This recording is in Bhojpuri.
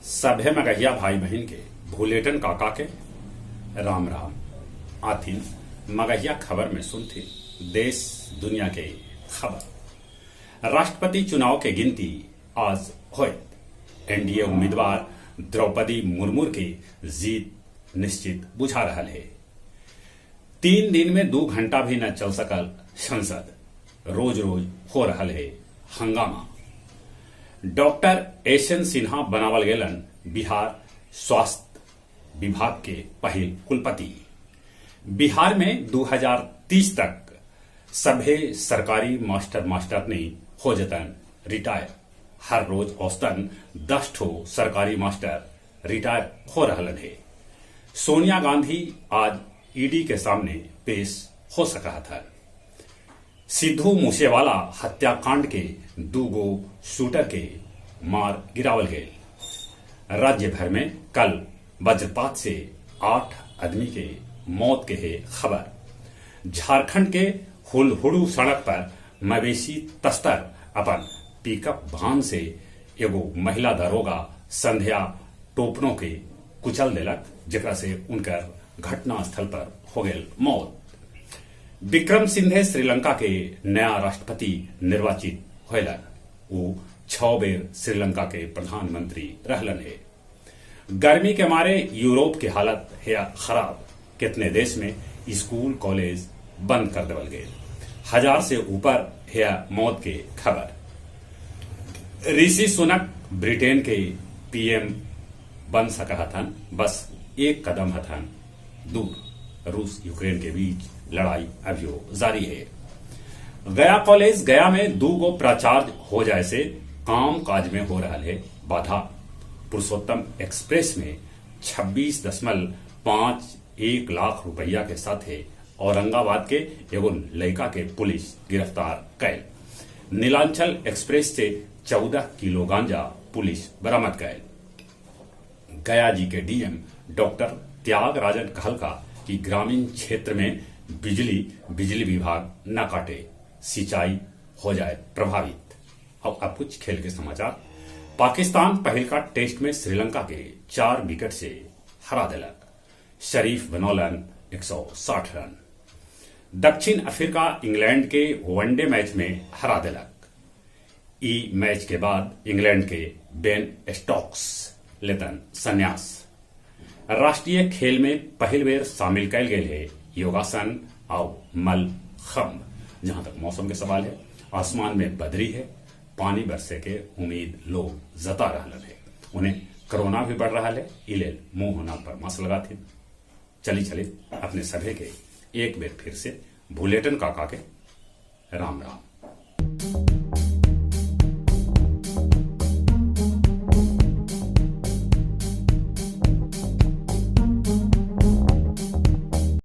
सभे मगहिया भाई बहन के भूलेटन काका के राम राम। आथिन मगहिया खबर में सुनथे देश दुनिया के खबर। राष्ट्रपति चुनाव के गिनती आज होयत। एनडीए उम्मीदवार द्रौपदी मुर्मू के जीत निश्चित बुझा रहल है। 3 दिन में 2 घंटा भी न चल सकल संसद, रोज रोज हो रहल है हंगामा। Doctor SN. सिन्हा बनावल गेलन बिहार स्वास्थ्य विभाग के पहिल कुलपति। बिहार में 2030 तक सभे सरकारी मास्टर नहीं हो जतन रिटायर। हर रोज औसतन 10 ठो सरकारी मास्टर रिटायर हो रहलन है। सोनिया गांधी आज ईडी के सामने पेश हो सका था। सिद्धू मूसेवाला हत्याकांड के 2 गो शूटर के मार गिरावल गए। राज्य भर में कल वज्रपात से 8 आदमी के मौत के है खबर। झारखंड के हुलहुड़ू सड़क पर मवेशी तस्कर अपन पिकअप वाहन से एगो महिला दरोगा संध्या टोपनो के कुचल देलक, जेकरा से उनकर घटना स्थल पर हो गई मौत। विक्रम सिंघे श्रीलंका के नया राष्ट्रपति निर्वाचित होलन। वो 6 बेर श्रीलंका के प्रधानमंत्री रहलन है। गर्मी के मारे यूरोप की हालत है खराब। कितने देश में स्कूल कॉलेज बंद कर देवल गए। 1000 से ऊपर है मौत के खबर। ऋषि सुनक ब्रिटेन के पीएम बन सका हथन, बस एक कदम हथन दूर। रूस यूक्रेन के बीच लड़ाई अभी जारी है। गया कॉलेज गया में 2 गो प्राचार्य हो जाए से काम काज में हो रहा है बाधा। पुरुषोत्तम एक्सप्रेस में 26.51 लाख रुपया के साथ है औरंगाबाद के एगो लड़का के पुलिस गिरफ्तार कैल। नीलांचल एक्सप्रेस से 14 किलो गांजा पुलिस बरामद कैल। गया जी के डीएम डॉक्टर त्यागराजन कहलका कि ग्रामीण क्षेत्र में बिजली विभाग न काटे, सिंचाई हो जाए प्रभावित। अब कुछ खेल के समाचार। पाकिस्तान पहल का टेस्ट में श्रीलंका के 4 विकेट से हरा दिलक। शरीफ बनौलन 160 रन। दक्षिण अफ्रीका इंग्लैंड के वनडे मैच में हरा दिलक। ई मैच के बाद इंग्लैंड के बेन स्टोक्स लेतन संन्यास। राष्ट्रीय खेल में पहल बेर शामिल कैल गए है योगासन और मलखम्ब। जहां तक मौसम के सवाल है, आसमान में बदरी है, पानी बरसे के उम्मीद लोग जता रहा है। उन्हें कोरोना भी बढ़ रहा है, इले मुंह होना पर मास्क लगा थी। चली अपने सभे के एक बेर फिर से भूलेटन काका के राम राम।